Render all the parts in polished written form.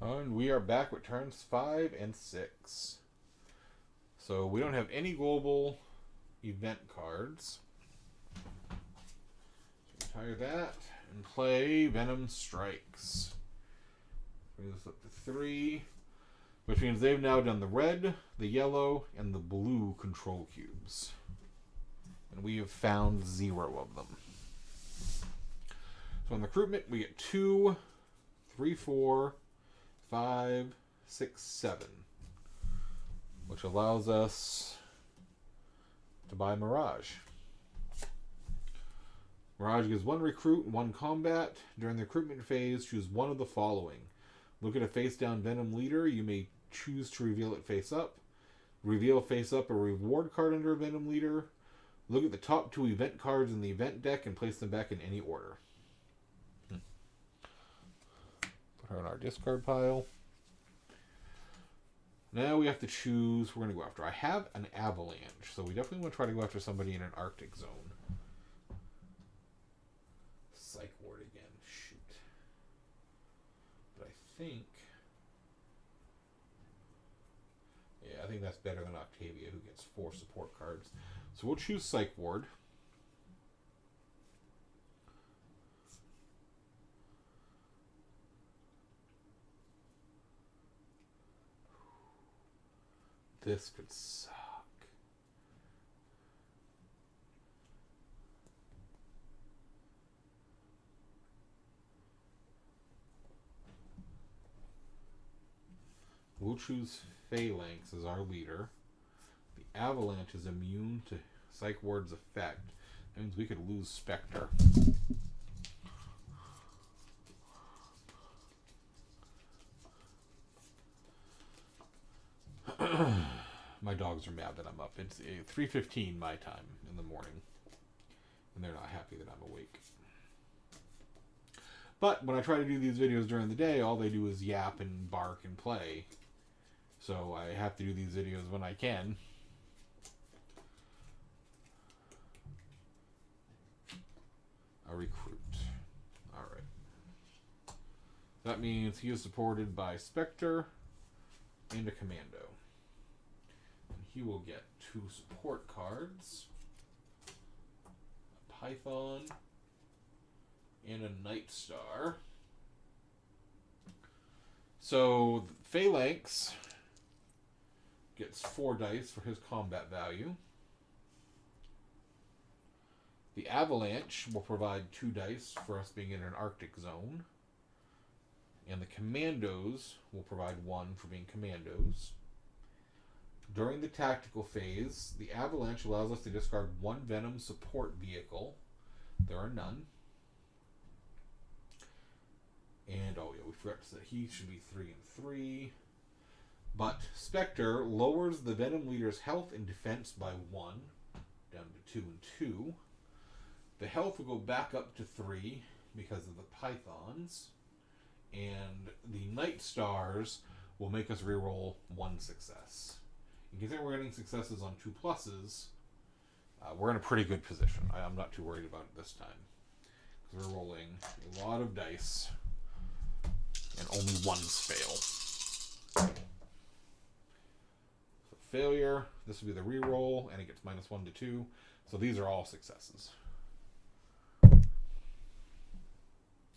And we are back with turns 5 and 6. So we don't have any global event cards. So retire that and play Venom Strikes. Bring this up to 3, which means they've now done the red, the yellow, and the blue control cubes. And we have found 0 of them. So in recruitment, we get 2, 3, 4, 5, 6, 7, which allows us to buy Mirage. Mirage gives 1 recruit and 1 combat. During the recruitment phase, choose one of the following. Look at a face-down Venom leader. You may choose to reveal it face-up. Reveal face-up a reward card under a Venom leader. Look at the top 2 event cards in the event deck and place them back in any order. Put her in our discard pile. Now we have to choose we're going to go after. I have an Avalanche, so we definitely want to try to go after somebody in an Arctic zone. Psych Ward again. Shoot. But I think... yeah, I think that's better than Octavia, who gets 4 support cards. So we'll choose Psych Ward. This could suck. We'll choose Phalanx as our leader. The Avalanche is immune to Psych Ward's effect. That means we could lose Spectre. My dogs are mad that I'm up. It's 3:15 my time in the morning, and they're not happy that I'm awake. But when I try to do these videos during the day, all they do is yap and bark and play. So I have to do these videos when I can. A recruit. Alright. That means he is supported by Spectre and a Commando. He will get 2 support cards, a Python, and a Night Star. So Phalanx gets 4 dice for his combat value. The Avalanche will provide 2 dice for us being in an Arctic zone. And the Commandos will provide 1 for being Commandos. During the tactical phase, the Avalanche allows us to discard 1 Venom support vehicle. There are none. And, oh yeah, we forgot to say he should be 3 and 3. But Spectre lowers the Venom leader's health and defense by 1, down to 2 and 2. The health will go back up to 3 because of the Pythons. And the Night Stars will make us reroll 1 success. In case we're getting successes on 2 pluses, we're in a pretty good position. I'm not too worried about it this time. Because we're rolling a lot of dice, and only 1s fail. So failure, this would be the reroll, and it gets -1 to 2. So these are all successes.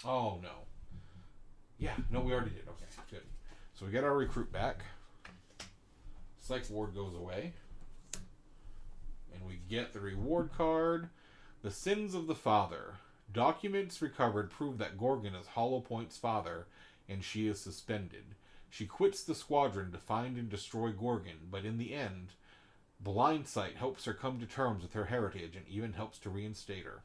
Oh, no. Yeah, no, we already did. Okay, good. So we get our recruit back. Psych Ward goes away. And we get the reward card. The Sins of the Father. Documents recovered prove that Gorgon is Hollow Point's father, and she is suspended. She quits the squadron to find and destroy Gorgon, but in the end, Blindsight helps her come to terms with her heritage and even helps to reinstate her.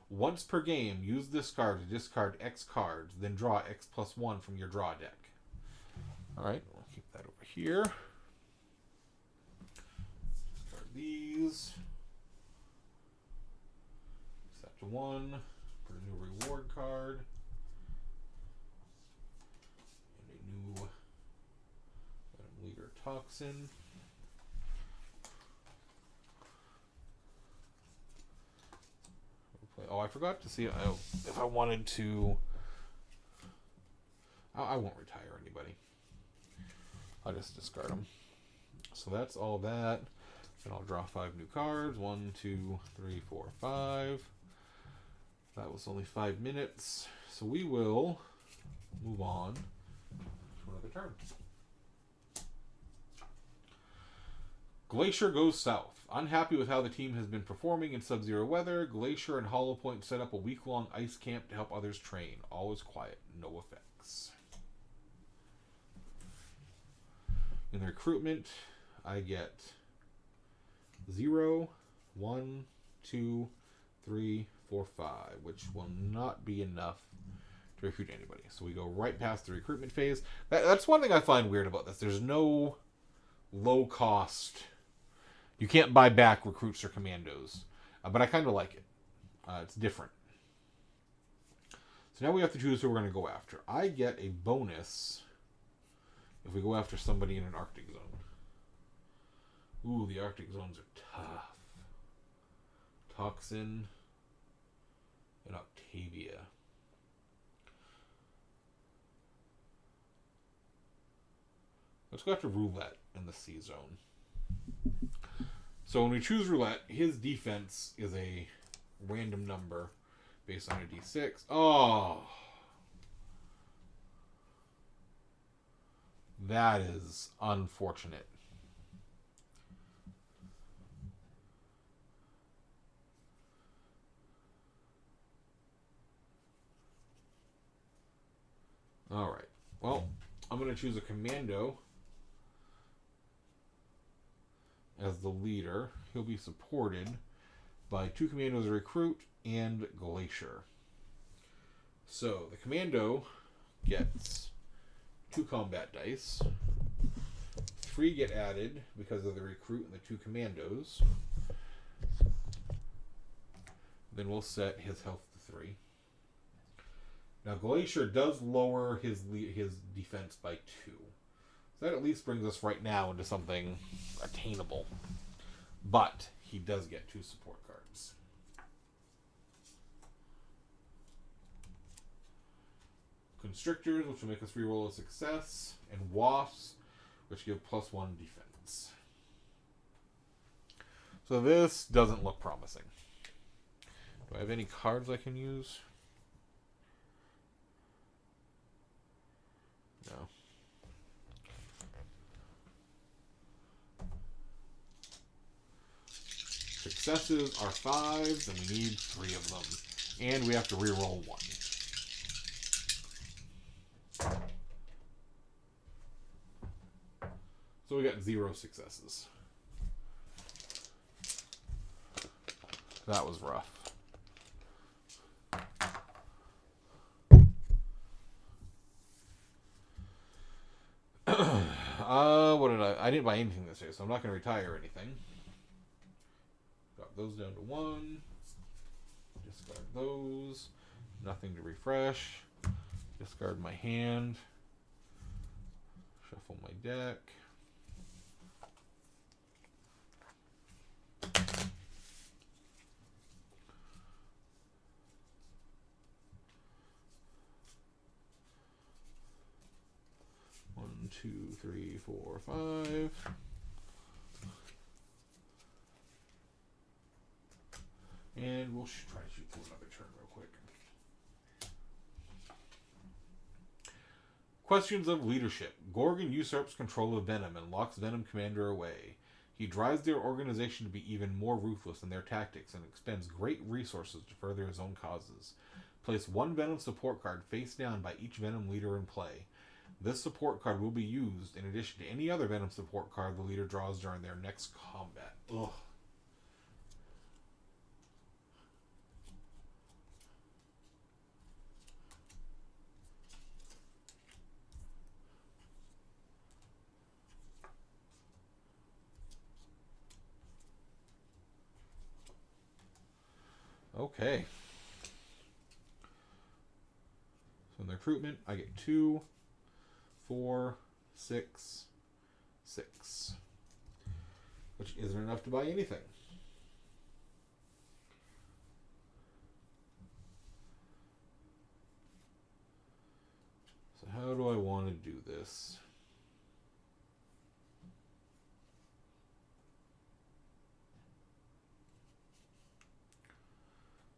Once per game, use this card to discard X cards, then draw X+1 from your draw deck. Alright, we'll keep that over here. Discard these. Set to 1. Put a new reward card. And a new leader toxin. Oh, I forgot to see if I wanted to... I won't retire anybody. I'll just discard them. So that's all that. And I'll draw 5 new cards. 1, 2, 3, 4, 5. That was only 5 minutes. So we will move on to another turn. Glacier goes south. Unhappy with how the team has been performing in sub-zero weather, Glacier and Hollow Point set up a week-long ice camp to help others train. All is quiet. No effects. In the recruitment, I get 0, 1, 2, 3, 4, 5, which will not be enough to recruit anybody. So we go right past the recruitment phase. That's one thing I find weird about this. There's no low cost. You can't buy back recruits or commandos. But I kind of like it. It's different. So now we have to choose who we're going to go after. I get a bonus if we go after somebody in an Arctic zone. Ooh, the Arctic zones are tough. Toxin and Octavia. Let's go after Roulette in the C zone. So when we choose Roulette, his defense is a random number based on a D6. Oh! That is unfortunate. Alright. Well, I'm going to choose a commando as the leader. He'll be supported by 2 commandos, a recruit, and Glacier. So, the commando gets 2 combat dice. 3 get added because of the recruit and the 2 commandos. Then we'll set his health to 3. Now, Glacier does lower his defense by 2. So that at least brings us right now into something attainable. But he does get 2 support cards. Constrictors, which will make us reroll a success, and Wasps, which give +1 defense. So this doesn't look promising. Do I have any cards I can use? No. Successes are 5s, and we need 3 of them. And we have to reroll 1. So we got 0 successes. That was rough. What did I didn't buy anything this day, so I'm not going to retire anything. Got those down to 1. Discard those. Nothing to refresh. Discard my hand. Shuffle my deck. One, 2, 3, 4, 5. And we'll try to shoot through another turn real quick. Questions of leadership. Gorgon usurps control of Venom and locks Venom Commander away. He drives their organization to be even more ruthless in their tactics and expends great resources to further his own causes. Place 1 Venom support card face down by each Venom leader in play. This support card will be used in addition to any other Venom support card the leader draws during their next combat. Ugh. Okay. So in the recruitment, I get 2, 4, 6, 6. Which isn't enough to buy anything. So how do to do this.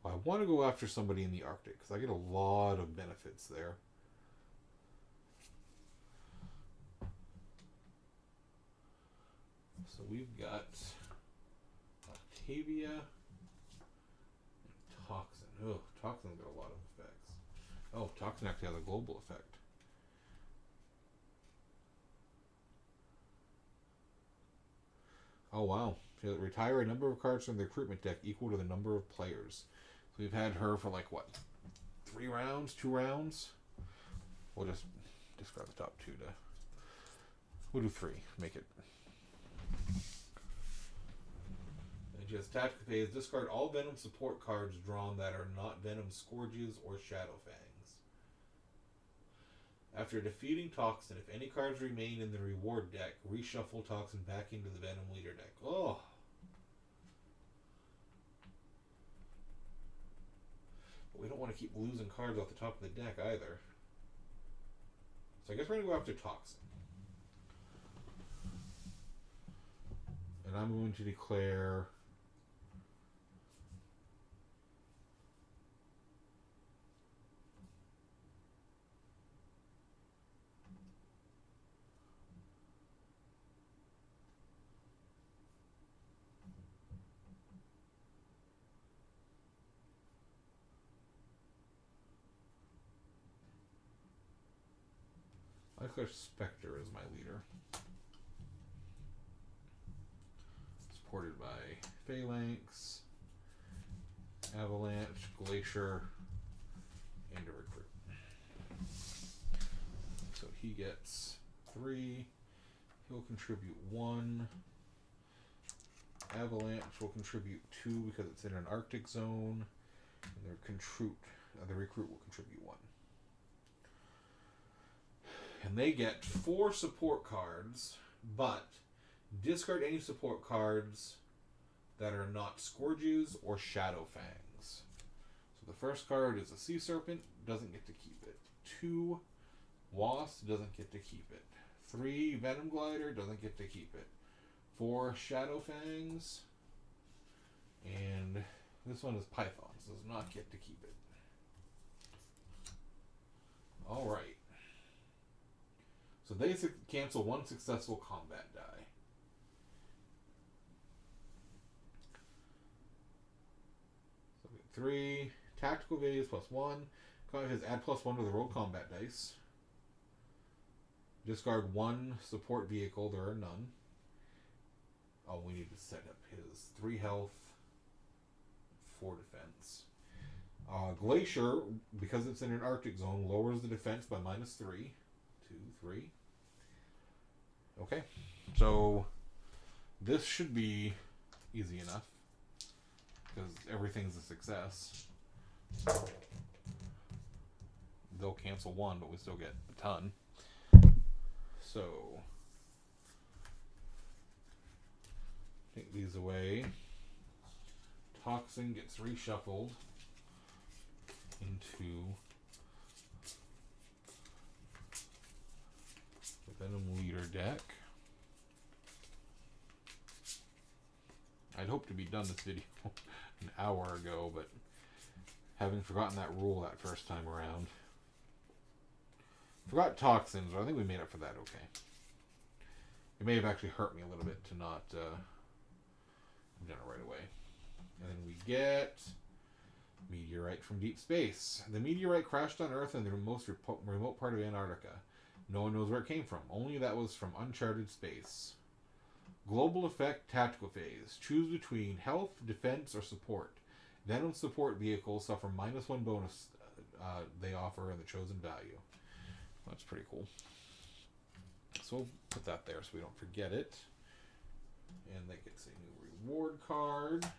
I want to go after somebody in the Arctic because I get a lot of benefits there. So we've got Octavia and Toxin. Oh, Toxin's got a lot of effects. Oh, Toxin actually has a global effect. Oh, wow. Retire a number of cards from the recruitment deck equal to the number of players. So we've had her for like, what, 3 rounds? 2 rounds? We'll just discard the top 2 to... We'll do 3. Make it... And just tactical phase. Discard all Venom support cards drawn that are not Venom Scourges or Shadow Fangs. After defeating Toxin, if any cards remain in the reward deck, reshuffle Toxin back into the Venom Leader deck. Oh! But we don't want to keep losing cards off the top of the deck either. So I guess we're going to go after Toxin. And I'm going to declare... I declare Spectre as my leader. Supported by Phalanx, Avalanche, Glacier, and a Recruit. So he gets 3. He'll contribute 1. Avalanche will contribute 2 because it's in an Arctic zone. And the Recruit will contribute 1. And they get 4 support cards, but discard any support cards that are not Scourges or Shadow Fangs. So the first card is a Sea Serpent, doesn't get to keep it. 2, Wasp, doesn't get to keep it. 3, Venom Glider, doesn't get to keep it. 4, Shadow Fangs. And this one is Python, so does not get to keep it. Alright. So they cancel 1 successful combat die. So we get 3 tactical phase +1. Combat phase add +1 to the roll combat dice. Discard 1 support vehicle. There are none. Oh, we need to set up his 3 health, 4 defense. Glacier, because it's in an Arctic zone, lowers the defense by -3. 2, 3. Okay, so this should be easy enough because everything's a success. They'll cancel 1, but we still get a ton. So take these away. Toxin gets reshuffled into Venom Leader deck. I'd hoped to be done this video an hour ago, but having forgotten that rule that first time around. Forgot Toxins, but I think we made up for that okay. It may have actually hurt me a little bit to not have done it right away. And then we get Meteorite from Deep Space. The meteorite crashed on Earth in the most remote part of Antarctica. No one knows where it came from. Only that was from uncharted space. Global effect, tactical phase. Choose between health, defense, or support. Venom support vehicles suffer -1 bonus they offer in the chosen value. That's pretty cool. So we'll put that there so we don't forget it. And that gets a new reward card.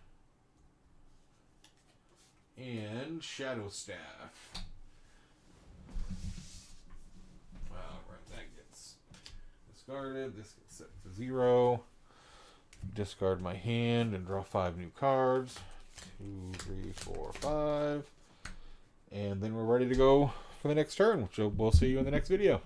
And Shadow Staff. Discarded. This gets set to 0. Discard my hand and draw 5 new cards. 2, 3, 4, 5. And then we're ready to go for the next turn, which we'll see you in the next video.